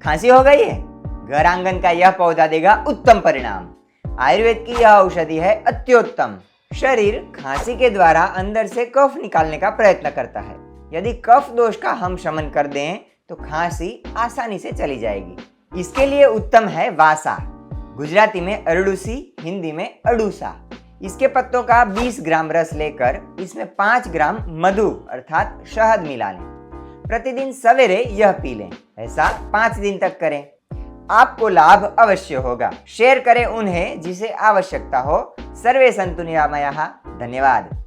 खांसी हो गई है, घर आंगन का यह पौधा देगा उत्तम परिणाम। आयुर्वेद की यह औषधि है अत्योत्तम। शरीर खांसी के द्वारा अंदर से कफ निकालने का प्रयत्न करता है। यदि कफ दोष का हम शमन कर दें तो खांसी आसानी से चली जाएगी। इसके लिए उत्तम है वासा, गुजराती में अरडूसी, हिंदी में अडूसा। इसके पत्तों का 20 ग्राम रस लेकर इसमें 5 ग्राम मधु अर्थात शहद मिला लें। प्रतिदिन सवेरे यह पी लें। ऐसा 5 दिन तक करें, आपको लाभ अवश्य होगा। शेयर करें उन्हें जिसे आवश्यकता हो। सर्वे सन्तु निरामयाः। धन्यवाद।